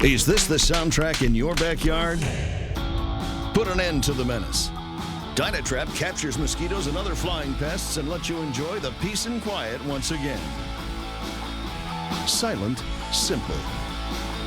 Is this the soundtrack in your backyard? Put an end to the menace. DynaTrap captures mosquitoes and other flying pests and lets you enjoy the peace and quiet once again. Silent, simple.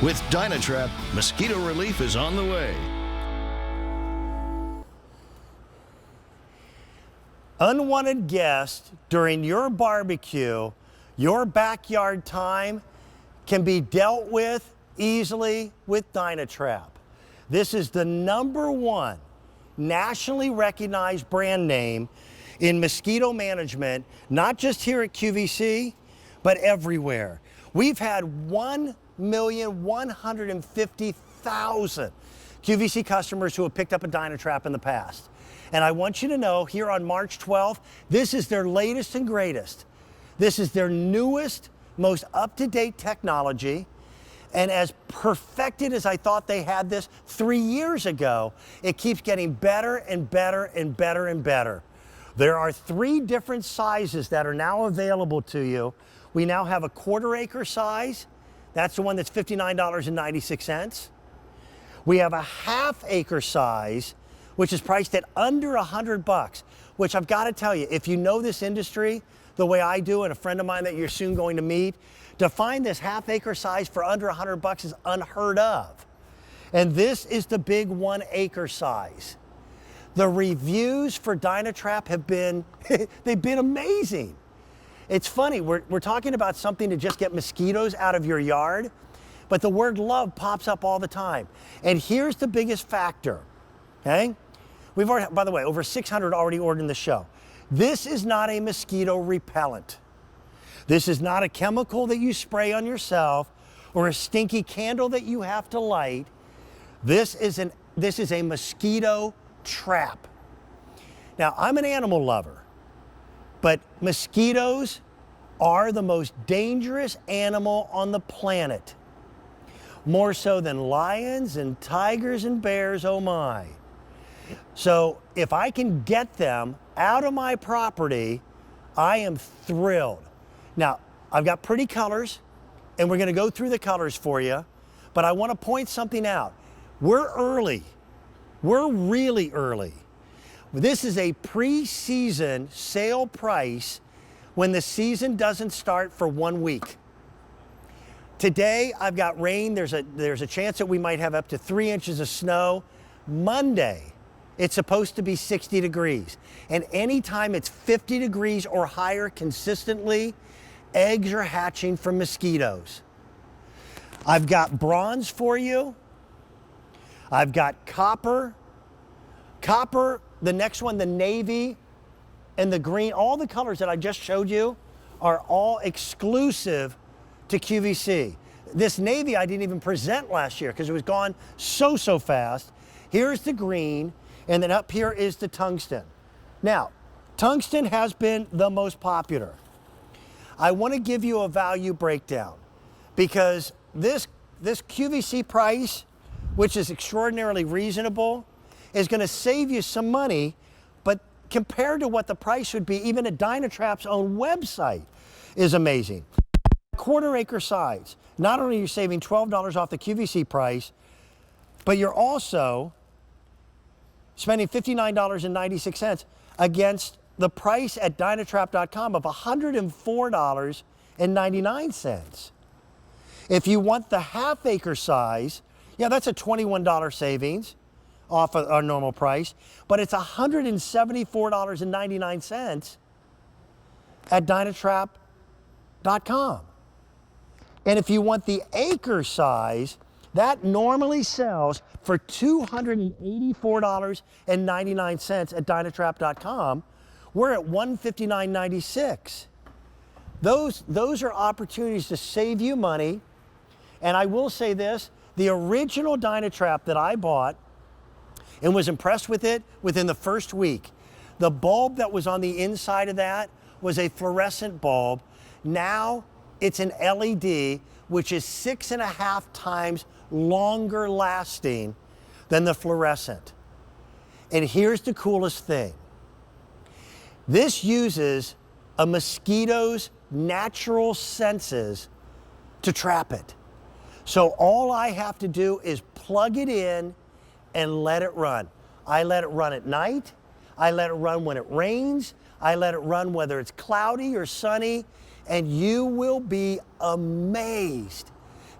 With DynaTrap, mosquito relief is on the way. Unwanted guests during your barbecue, your backyard time, can be dealt with easily with DynaTrap. This is the #1 nationally recognized brand name in mosquito management, not just here at QVC, but everywhere. We've had 1,150,000 QVC customers who have picked up a DynaTrap in the past. And I want you to know, here on March 12th, this is their latest and greatest. This is their newest, most up-to-date technology. And as perfected as I thought they had this 3 years ago, it keeps getting better and better and better and better. There are 3 different sizes that are now available to you. We now have a 1/4 acre size. That's the one that's $59.96. We have a 1/2 acre size, which is priced at under $100, which I've got to tell you, if you know this industry the way I do, and a friend of mine that you're soon going to meet, to find this 1/2 acre size for under $100 is unheard of. And this is the big 1 acre size. The reviews for DynaTrap have been, they've been amazing. It's funny, we're talking about something to just get mosquitoes out of your yard, but the word love pops up all the time. And here's the biggest factor, okay? We've already, by the way, over 600 already ordered in the show. This is not a mosquito repellent. This is not a chemical that you spray on yourself or a stinky candle that you have to light. This is a mosquito trap. Now, I'm an animal lover, but mosquitoes are the most dangerous animal on the planet. More so than lions and tigers and bears, oh my. So if I can get them out of my property, I am thrilled. Now, I've got pretty colors, and we're going to go through the colors for you, but I want to point something out. We're early. We're really early. This is a pre-season sale price when the season doesn't start for 1 week. Today, I've got rain. There's a chance that we might have up to 3 inches of snow. Monday, it's supposed to be 60 degrees. And anytime it's 50 degrees or higher consistently, eggs are hatching from mosquitoes. I've got bronze for you. I've got copper. Copper, the next one, the navy and the green, all the colors that I just showed you are all exclusive to QVC. This navy I didn't even present last year because it was gone so fast. Here's the green, and then up here is the tungsten. Now, tungsten has been the most popular. I want to give you a value breakdown because this QVC price, which is extraordinarily reasonable, is going to save you some money, but compared to what the price would be, even at DynaTrap's own website, is amazing. 1/4 acre size. Not only are you saving $12 off the QVC price, but you're also spending $59.96 against the price at DynaTrap.com of $104.99. If you want the 1/2 acre size, yeah, that's a $21 savings off of our normal price, but it's $174.99 at DynaTrap.com. And if you want the acre size, that normally sells for $284.99 at DynaTrap.com. We're at $159.96. Those are opportunities to save you money. And I will say this, the original DynaTrap that I bought and was impressed with it within the first week, the bulb that was on the inside of that was a fluorescent bulb. Now it's an LED, which is 6.5 times longer lasting than the fluorescent. And here's the coolest thing. This uses a mosquito's natural senses to trap it. So all I have to do is plug it in and let it run. I let it run at night. I let it run when it rains. I let it run whether it's cloudy or sunny. And you will be amazed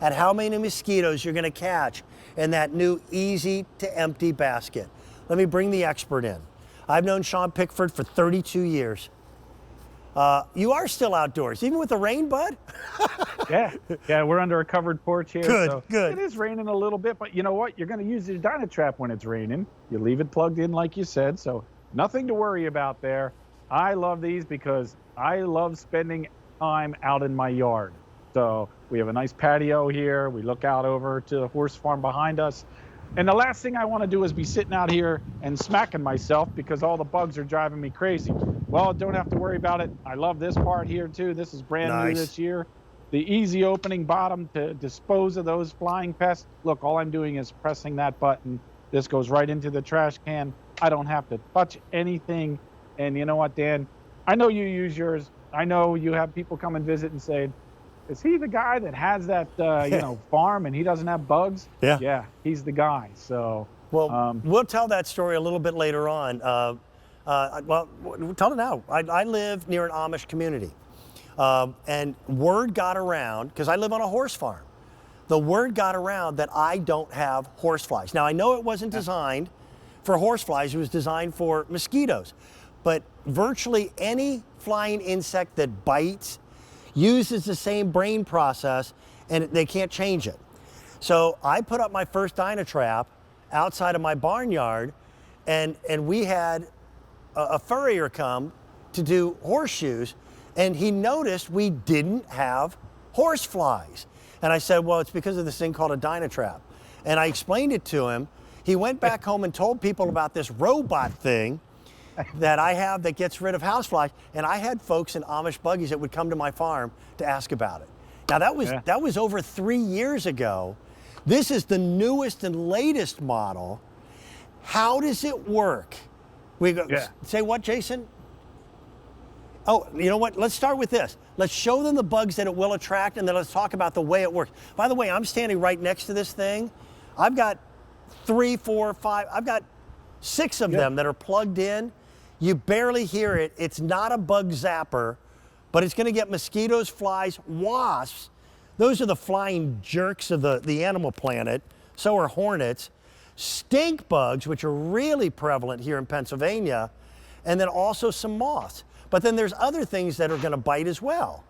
at how many mosquitoes you're gonna catch in that new easy to empty basket. Let me bring the expert in. I've known Sean Pickford for 32 years. You are still outdoors, even with the rain, bud? Yeah, we're under a covered porch here. Good. It is raining a little bit, but you know what? You're going to use your DynaTrap when it's raining. You leave it plugged in like you said, so nothing to worry about there. I love these because I love spending time out in my yard. So we have a nice patio here. We look out over to the horse farm behind us. And the last thing I want to do is be sitting out here and smacking myself because all the bugs are driving me crazy. Well, don't have to worry about it. I love this part here too. This is brand new this year. The easy opening bottom to dispose of those flying pests. Look, all I'm doing is pressing that button. This goes right into the trash can. I don't have to touch anything. And you know what, Dan? I know you use yours. I know you have people come and visit and say, is he the guy that has that, farm and he doesn't have bugs? Yeah. Yeah, he's the guy. So, well, we'll tell that story a little bit later on. Well, tell it now. I live near an Amish community. And word got around, because I live on a horse farm. The word got around that I don't have horseflies. Now, I know it wasn't designed for horseflies. It was designed for mosquitoes. But virtually any flying insect that bites uses the same brain process, and they can't change it. So I put up my first DynaTrap outside of my barnyard, and we had a furrier come to do horseshoes, and he noticed we didn't have horseflies. And I said, well, it's because of this thing called a DynaTrap. And I explained it to him. He went back home and told people about this robot thing that I have that gets rid of houseflies, and I had folks in Amish buggies that would come to my farm to ask about it. Now that was over 3 years ago. This is the newest and latest model. How does it work? Say what, Jason? Oh, you know what? Let's start with this. Let's show them the bugs that it will attract, and then let's talk about the way it works. By the way, I'm standing right next to this thing. I've got 3, 4, 5, I've got 6 of them that are plugged in. You barely hear it. It's not a bug zapper, but it's going to get mosquitoes, flies, wasps. Those are the flying jerks of the animal planet. So are hornets. Stink bugs, which are really prevalent here in Pennsylvania, and then also some moths. But then there's other things that are going to bite as well.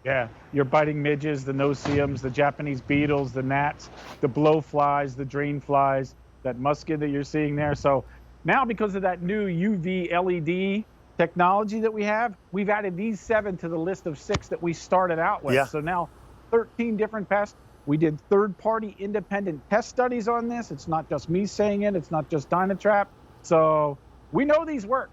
Yeah, you're biting midges, the no-see-ums, the Japanese beetles, the gnats, the blowflies, the drain flies, that musket that you're seeing there. So now, because of that new UV LED technology that we have, we've added these 7 to the list of 6 that we started out with. Yeah. So now 13 different pests. We did third-party independent test studies on this. It's not just me saying it. It's not just DynaTrap. So we know these work.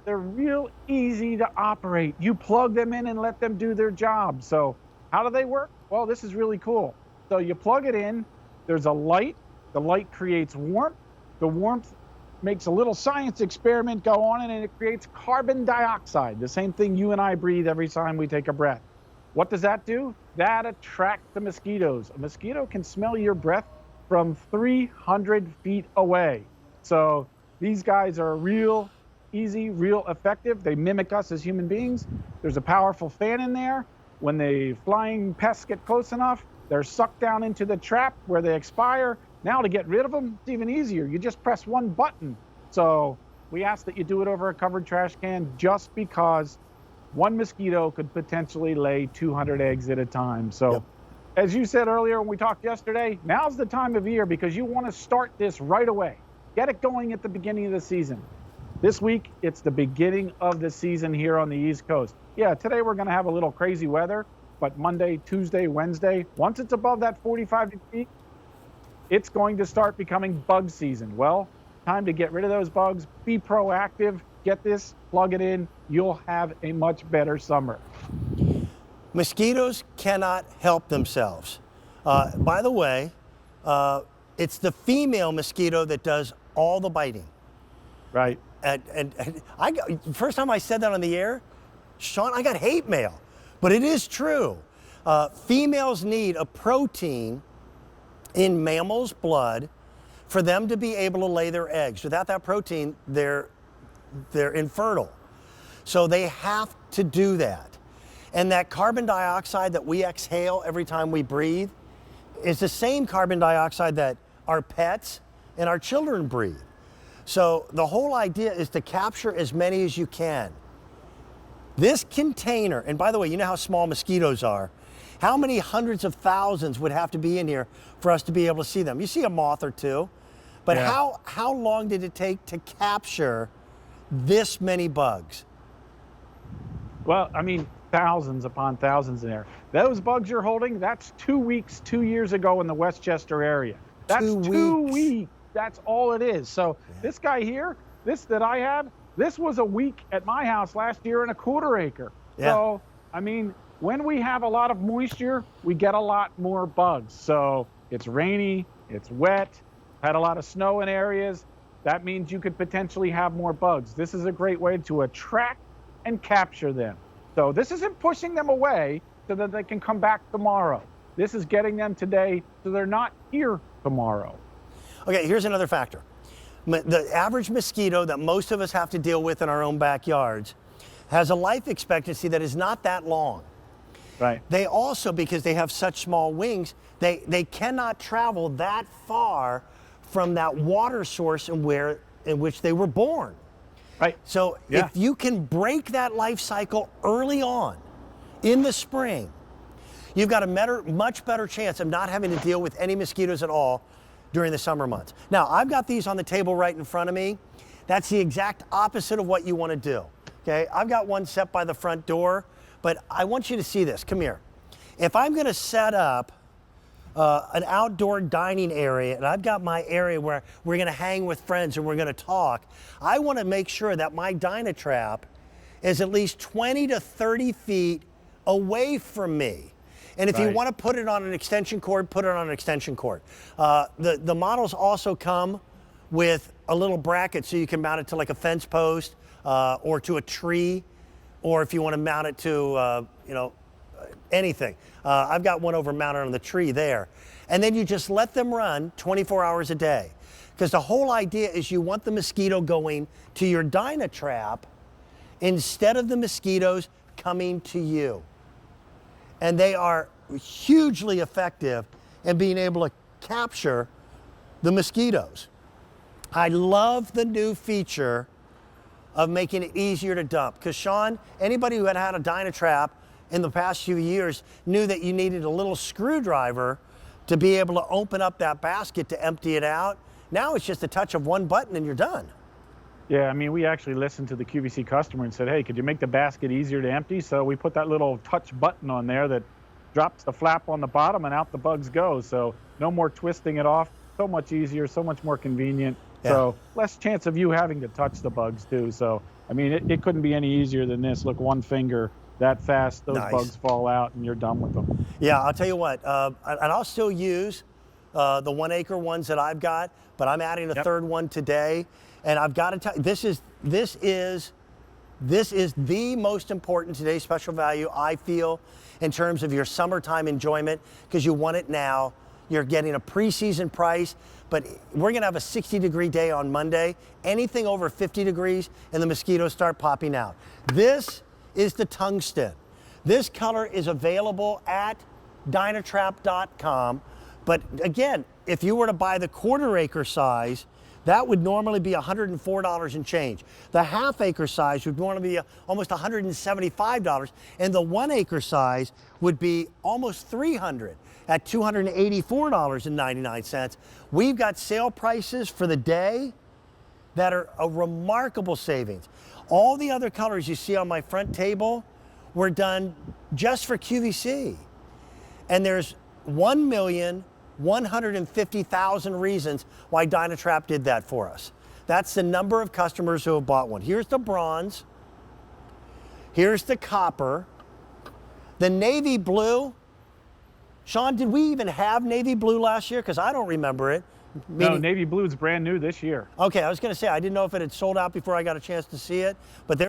They're real easy to operate. You plug them in and let them do their job. So how do they work? Well, this is really cool. So you plug it in. There's a light. The light creates warmth. The warmth makes a little science experiment go on, and it creates carbon dioxide, the same thing you and I breathe every time we take a breath. What does that do? That attracts the mosquitoes. A mosquito can smell your breath from 300 feet away. So these guys are real easy, real effective. They mimic us as human beings. There's a powerful fan in there. When the flying pests get close enough, they're sucked down into the trap where they expire. Now to get rid of them, it's even easier. You just press one button. So we ask that you do it over a covered trash can just because one mosquito could potentially lay 200 eggs at a time. So as you said earlier when we talked yesterday, now's the time of year because you want to start this right away. Get it going at the beginning of the season. This week, it's the beginning of the season here on the East Coast. Yeah, today we're going to have a little crazy weather, but Monday, Tuesday, Wednesday, once it's above that 45 degree, it's going to start becoming bug season. Well, time to get rid of those bugs, be proactive, get this, plug it in, you'll have a much better summer. Mosquitoes cannot help themselves. By the way, it's the female mosquito that does all the biting. Right. And first time I said that on the air, Sean, I got hate mail, but it is true. Females need a protein in mammals' blood for them to be able to lay their eggs. Without that protein, they're infertile. So they have to do that. And that carbon dioxide that we exhale every time we breathe is the same carbon dioxide that our pets and our children breathe. So the whole idea is to capture as many as you can. This container, and by the way, you know how small mosquitoes are. How many hundreds of thousands would have to be in here for us to be able to see them? You see a moth or two, but Yeah. how long did it take to capture this many bugs? Well, I mean, thousands upon thousands in there. Those bugs you're holding, that's 2 weeks, 2 years ago in the Westchester area. That's 2 weeks. That's all it is. So this guy here, this that I have, this was a week at my house last year in a 1/4 acre. Yeah. So, I mean, when we have a lot of moisture, we get a lot more bugs. So it's rainy, it's wet, had a lot of snow in areas. That means you could potentially have more bugs. This is a great way to attract and capture them. So this isn't pushing them away so that they can come back tomorrow. This is getting them today so they're not here tomorrow. Okay, here's another factor. The average mosquito that most of us have to deal with in our own backyards has a life expectancy that is not that long. Right. They also, because they have such small wings, they cannot travel that far from that water source in which they were born. Right. So if you can break that life cycle early on in the spring, you've got a much better chance of not having to deal with any mosquitoes at all during the summer months. Now, I've got these on the table right in front of me. That's the exact opposite of what you want to do. Okay, I've got one set by the front door, but I want you to see this. Come here. If I'm going to set up an outdoor dining area, and I've got my area where we're going to hang with friends and we're going to talk, I want to make sure that my DynaTrap is at least 20 to 30 feet away from me. And if you want to put it on an extension cord, put it on an extension cord. The models also come with a little bracket so you can mount it to like a fence post or to a tree, or if you want to mount it to anything. I've got one over mounted on the tree there. And then you just let them run 24 hours a day. Because the whole idea is you want the mosquito going to your DynaTrap instead of the mosquitoes coming to you. And they are hugely effective in being able to capture the mosquitoes. I love the new feature of making it easier to dump. Because Sean, anybody who had a DynaTrap in the past few years knew that you needed a little screwdriver to be able to open up that basket to empty it out. Now it's just a touch of one button and you're done. Yeah, I mean, we actually listened to the QVC customer and said, hey, could you make the basket easier to empty? So we put that little touch button on there that drops the flap on the bottom and out the bugs go. So no more twisting it off. So much easier, so much more convenient. Yeah. So less chance of you having to touch the bugs too. So, I mean, it couldn't be any easier than this. Look, one finger, that fast, those bugs fall out and you're done with them. Yeah, I'll tell you what, and I'll still use the 1 acre ones that I've got, but I'm adding a third one today. And I've got to tell you, this is the most important today's special value, I feel, in terms of your summertime enjoyment, because you want it now. You're getting a preseason price, but we're going to have a 60-degree day on Monday. Anything over 50 degrees, and the mosquitoes start popping out. This is the Tonguestint. This color is available at DynaTrap.com. But again, if you were to buy the 1/4 acre size, that would normally be $104 and change. The 1/2 acre size would normally be almost $175, and the 1 acre size would be almost $300 at $284.99. We've got sale prices for the day that are a remarkable savings. All the other colors you see on my front table were done just for QVC. And there's 1,150,000 reasons why DynaTrap did that for us. That's the number of customers who have bought one. Here's the bronze. Here's the copper. The navy blue. Sean, did we even have navy blue last year? Because I don't remember it. No, navy blue is brand new this year. Okay, I was going to say, I didn't know if it had sold out before I got a chance to see it, but there